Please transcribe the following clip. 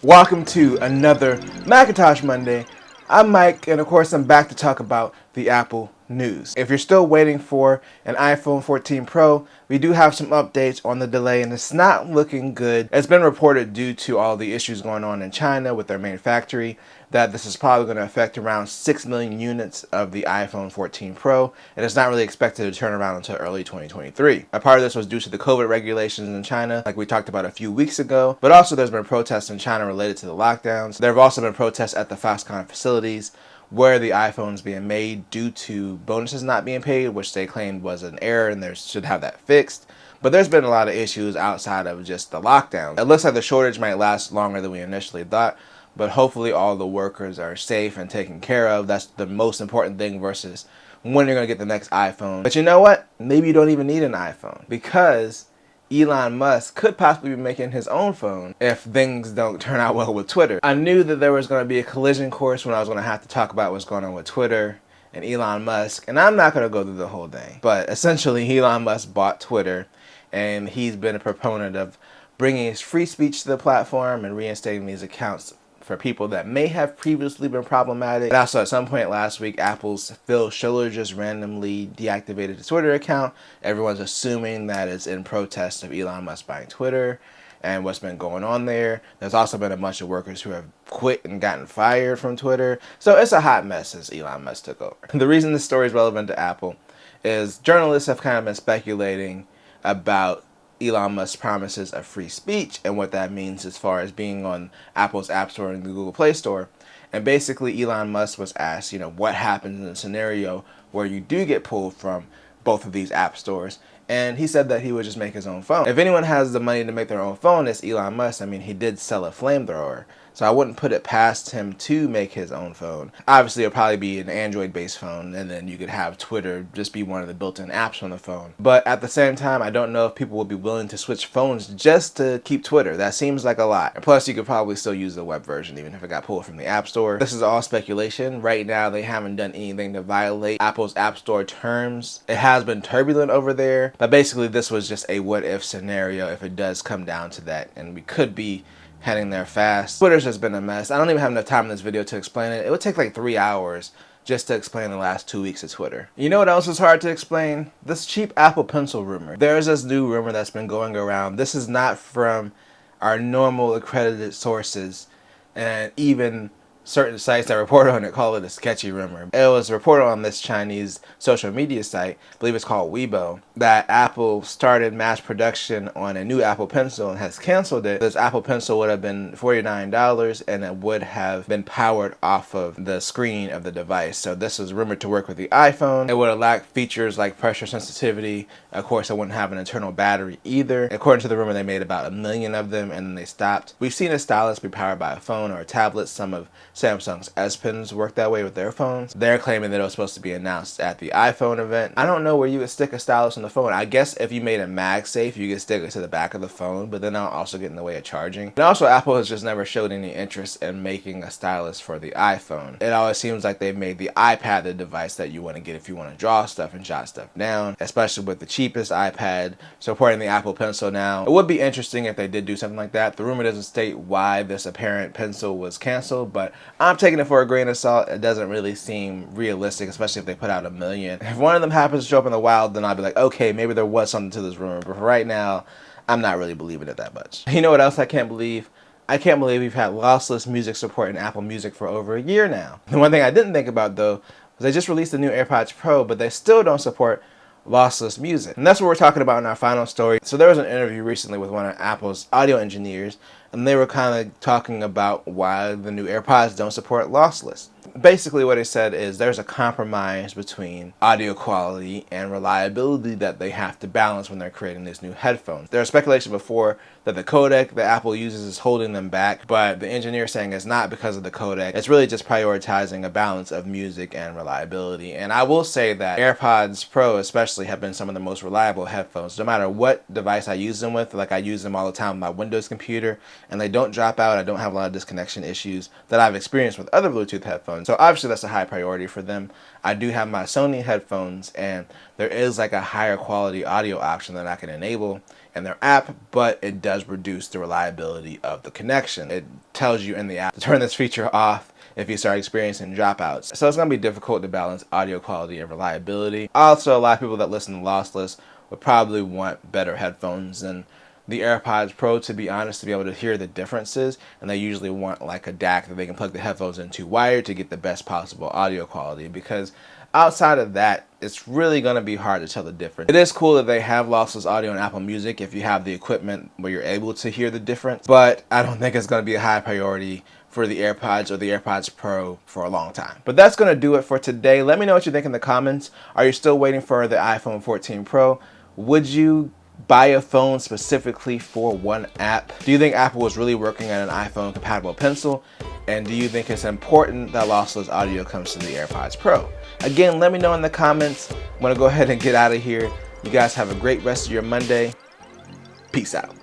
Welcome to another Macintosh Monday. I'm Mike, and of course I'm back to talk about the Apple news. If you're still waiting for an iPhone 14 Pro, we do have some updates on the delay, and it's not looking good. It's been reported, due to all the issues going on in China with their main factory, that this is probably going to affect around 6 million units of the iPhone 14 Pro, and it's not really expected to turn around until early 2023. A part of this was due to the COVID regulations in China, like we talked about a few weeks ago, but also there's been protests in China related to the lockdowns. There have also been protests at the Foxconn facilities where the iPhone is being made due to bonuses not being paid, which they claimed was an error and they should have that fixed. But there's been a lot of issues outside of just the lockdown. It looks like the shortage might last longer than we initially thought, but hopefully all the workers are safe and taken care of. That's the most important thing versus when you're going to get the next iPhone. But you know what? Maybe you don't even need an iPhone, because Elon Musk could possibly be making his own phone if things don't turn out well with Twitter. I knew that there was going to be a collision course when I was going to have to talk about what's going on with Twitter and Elon Musk, and I'm not going to go through the whole thing. But essentially, Elon Musk bought Twitter, and he's been a proponent of bringing his free speech to the platform and reinstating these accounts for people that may have previously been problematic. And also, at some point last week, Apple's Phil Schiller just randomly deactivated his Twitter account. Everyone's assuming that it's in protest of Elon Musk buying Twitter and what's been going on there. There's also been a bunch of workers who have quit and gotten fired from Twitter. So it's a hot mess since Elon Musk took over. The reason this story is relevant to Apple is journalists have kind of been speculating about Elon Musk's promises of free speech and what that means as far as being on Apple's App Store and the Google Play Store. And basically, Elon Musk was asked, what happens in a scenario where you do get pulled from both of these app stores. And he said that he would just make his own phone. If anyone has the money to make their own phone, it's Elon Musk. I mean, he did sell a flamethrower, so I wouldn't put it past him to make his own phone. Obviously, it'll probably be an Android-based phone, and then you could have Twitter just be one of the built-in apps on the phone. But at the same time, I don't know if people would be willing to switch phones just to keep Twitter. That seems like a lot. And plus, you could probably still use the web version, even if it got pulled from the App Store. This is all speculation. Right now, they haven't done anything to violate Apple's App Store terms. It has been turbulent over there, but basically, this was just a what-if scenario if it does come down to that, and we could be heading there fast. Twitter's just been a mess. I don't even have enough time in this video to explain it. It would take like 3 hours just to explain the last 2 weeks of Twitter. You know what else is hard to explain? This cheap Apple Pencil rumor. There's this new rumor that's been going around. This is not from our normal accredited sources, and even certain sites that report on it call it a sketchy rumor. It was reported on this Chinese social media site, I believe it's called Weibo, that Apple started mass production on a new Apple Pencil and has canceled it. This Apple Pencil would have been $49, and it would have been powered off of the screen of the device. So this was rumored to work with the iPhone. It would have lacked features like pressure sensitivity. Of course, it wouldn't have an internal battery either. According to the rumor, they made about 1 million of them, and then they stopped. We've seen a stylus be powered by a phone or a tablet. Some of Samsung's S Pens work that way with their phones. They're claiming that it was supposed to be announced at the iPhone event. I don't know where you would stick a stylus on the phone. I guess if you made it MagSafe, you could stick it to the back of the phone, but then that'll also get in the way of charging. And also, Apple has just never showed any interest in making a stylus for the iPhone. It always seems like they've made the iPad the device that you want to get if you want to draw stuff and jot stuff down, especially with the cheapest iPad supporting the Apple Pencil now. It would be interesting if they did do something like that. The rumor doesn't state why this apparent pencil was canceled, but I'm taking it for a grain of salt. It doesn't really seem realistic, especially if they put out 1 million. If one of them happens to show up in the wild, then I'll be like, okay, maybe there was something to this rumor. But for right now, I'm not really believing it that much. You know what else I can't believe? I can't believe we've had lossless music support in Apple Music for over a year now. The one thing I didn't think about, though, was they just released the new AirPods Pro, but they still don't support lossless music. And that's what we're talking about in our final story. So there was an interview recently with one of Apple's audio engineers, and they were kind of talking about why the new AirPods don't support lossless. Basically what they said is there's a compromise between audio quality and reliability that they have to balance when they're creating these new headphones. There was speculation before that the codec that Apple uses is holding them back, but the engineer saying it's not because of the codec. It's really just prioritizing a balance of music and reliability. And I will say that AirPods Pro especially have been some of the most reliable headphones. No matter what device I use them with, like I use them all the time with my Windows computer, and they don't drop out. I don't have a lot of disconnection issues that I've experienced with other Bluetooth headphones. So obviously that's a high priority for them. I do have my Sony headphones, and there is like a higher quality audio option that I can enable in their app, but it does reduce the reliability of the connection. It tells you in the app to turn this feature off if you start experiencing dropouts. So it's going to be difficult to balance audio quality and reliability. Also, a lot of people that listen to Lossless would probably want better headphones than the AirPods Pro, to be honest, to be able to hear the differences, and they usually want like a DAC that they can plug the headphones into wired to get the best possible audio quality, because outside of that, it's really going to be hard to tell the difference. It is cool that they have lossless audio in Apple Music if you have the equipment where you're able to hear the difference, but I don't think it's going to be a high priority for the AirPods or the AirPods Pro for a long time. But that's going to do it for today. Let me know what you think in the comments. Are you still waiting for the iPhone 14 Pro? Would you buy a phone specifically for one app? Do you think Apple is really working on an iPhone compatible pencil? And do you think it's important that lossless audio comes to the AirPods Pro? Again, let me know in the comments. I'm gonna go ahead and get out of here. You guys have a great rest of your Monday. Peace out.